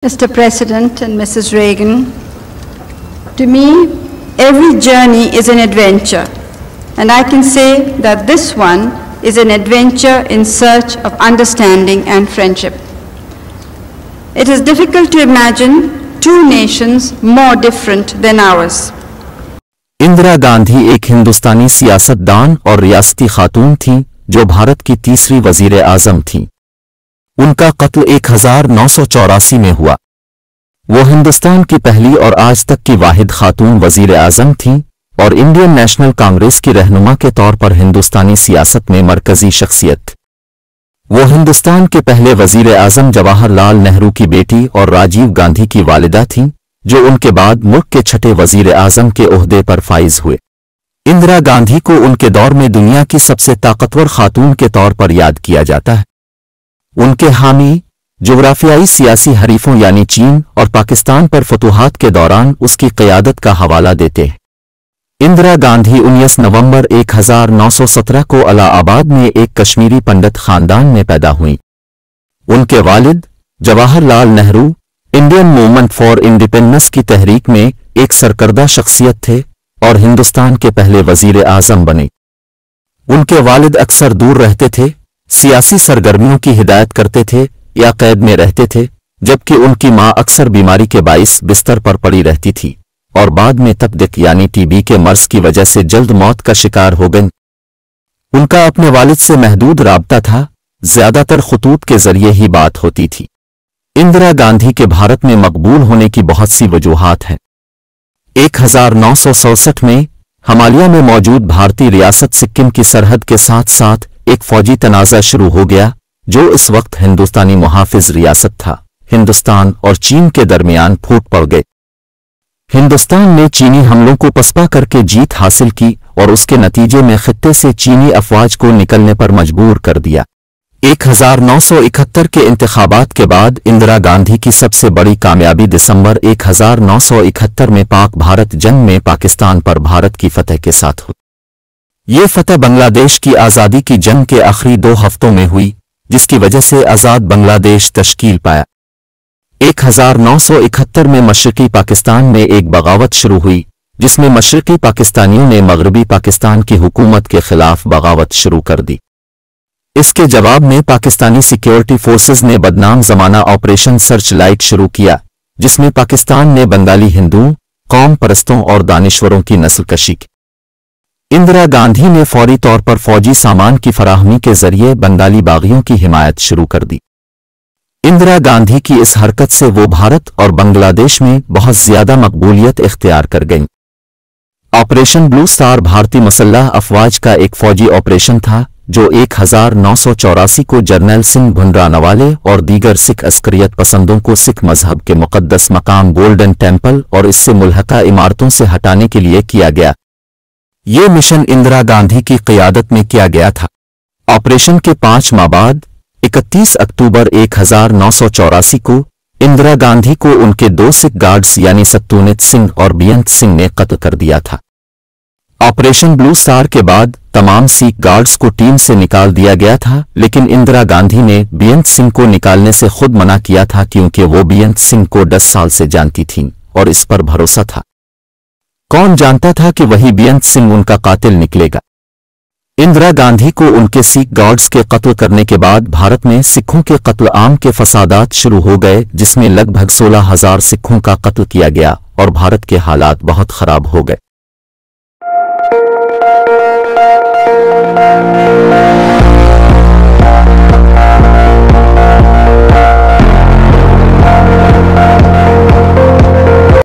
Mr. President and Mrs. Reagan, to me, every journey is an adventure, and I can say that this one is an adventure in search of understanding and friendship. It is difficult to imagine two nations more different than ours. Indira Gandhi एक हिंदुस्तानी सियासतदान और रियासती खातून थीं जो भारत की तीसरी वजीर आज़म थीं। उनका कत्ल 1984 में हुआ। वो हिंदुस्तान की पहली और आज तक की वाहिद खातून वजीर आज़म थीं और इंडियन नेशनल कांग्रेस की रहनुमा के तौर पर हिंदुस्तानी सियासत में मरकजी शख्सियत। वो हिंदुस्तान के पहले वजीर आज़म जवाहरलाल नेहरू की बेटी और राजीव गांधी की वालिदा थीं, जो उनके बाद मुल्क के छठे वजीर आज़म के ओहदे पर फाइज हुए। इंदिरा गांधी को उनके दौर में दुनिया की सबसे ताकतवर खातून के तौर पर याद किया जाता है। उनके हामी जोग्राफियाई सियासी हरीफों यानी चीन और पाकिस्तान पर फतूहात के दौरान उसकी क़यादत का हवाला देते हैं। इंदिरा गांधी 19 नवंबर 1917 को इलाहाबाद में एक कश्मीरी पंडित खानदान में पैदा हुईं। उनके वालिद Jawaharlal Nehru Indian movement for independence की तहरीक में एक सरकर्दा शख्सियत थे और हिंदुस्तान के पहले वजीर आज़म बने। उनके वालिद अक्सर दूर रहते थे, सियासी सरगर्मियों की हिदायत करते थे या कैद में रहते थे, जबकि उनकी मां अक्सर बीमारी के बाइस बिस्तर पर पड़ी रहती थी और बाद में तपदिक यानी टीबी के मर्ज की वजह से जल्द मौत का शिकार हो गईं। उनका अपने वालिद से महदूद राबता था, ज्यादातर खतूत के जरिए ही बात होती थी। इंदिरा गांधी के भारत में मकबूल होने की बहुत सी वजूहात हैं। 1967 में हिमालय में मौजूद भारतीय रियासत सिक्किम की सरहद के साथ साथ एक फौजी तनाज़ा शुरू हो गया जो इस वक्त हिंदुस्तानी मुहाफिज रियासत था। हिंदुस्तान और चीन के दरमियान फूट पड़ गए। हिंदुस्तान ने चीनी हमलों को पसपा करके जीत हासिल की और उसके नतीजे में खित्ते से चीनी अफवाज को निकलने पर मजबूर कर दिया। 1971 के इंतखाबात के बाद इंदिरा गांधी की सबसे बड़ी कामयाबी दिसंबर 1971 में पाक भारत जंग में पाकिस्तान पर भारत की फतह के साथ हुई। ये फतह बांग्लादेश की आज़ादी की जंग के आखिरी 2 हफ्तों में हुई, जिसकी वजह से आज़ाद बांग्लादेश तश्कील पाया। 1971 में मशरकी पाकिस्तान में एक बगावत शुरू हुई, जिसमें मशरकी पाकिस्तानियों ने मगरबी पाकिस्तान की हुकूमत के खिलाफ बगावत शुरू कर दी। इसके जवाब में पाकिस्तानी सिक्योरिटी फोर्सेज ने बदनाम जमाना ऑपरेशन सर्च लाइट शुरू किया, जिसमें पाकिस्तान ने बंगाली हिंदुओं, कौम परस्तों और दानिश्वरों की नस्लकशी की। इंदिरा गांधी ने फौरी तौर पर फौजी सामान की फराहमी के जरिए बंगाली बागियों की हिमायत शुरू कर दी। इंदिरा गांधी की इस हरकत से वो भारत और बांग्लादेश में बहुत ज्यादा मकबूलियत इख्तियार कर गईं। ऑपरेशन ब्लू स्टार भारतीय मुसल्लह अफवाज का एक फौजी ऑपरेशन था जो 1984 को जर्नैल सिंह भुनरानवाले और दीगर सिख अस्करियत पसंदों को सिख मजहब के मुकद्दस मकाम गोल्डन टेम्पल और इससे मुल्हका इमारतों से हटाने के लिए किया गया। ये मिशन इंदिरा गांधी की क़यादत में किया गया था। ऑपरेशन के 5 माह बाद 31 अक्टूबर 1984 को इंदिरा गांधी को उनके 2 सिख गार्ड्स यानी सत्तूनित सिंह और बेअंत सिंह ने कत्ल कर दिया था। ऑपरेशन ब्लू स्टार के बाद तमाम सिख गार्ड्स को टीम से निकाल दिया गया था, लेकिन इंदिरा गांधी ने बेअंत सिंह को निकालने से खुद मना किया था क्योंकि वो बेअंत सिंह को 10 साल से जानती थीं और इस पर भरोसा था। कौन जानता था कि वही बेअंत सिंह उनका कातिल निकलेगा। इंदिरा गांधी को उनके सिख गार्ड्स के कत्ल करने के बाद भारत में सिखों के कत्ल आम के फसादात शुरू हो गए, जिसमें लगभग 16,000 सिखों का कत्ल किया गया और भारत के हालात बहुत खराब हो गए।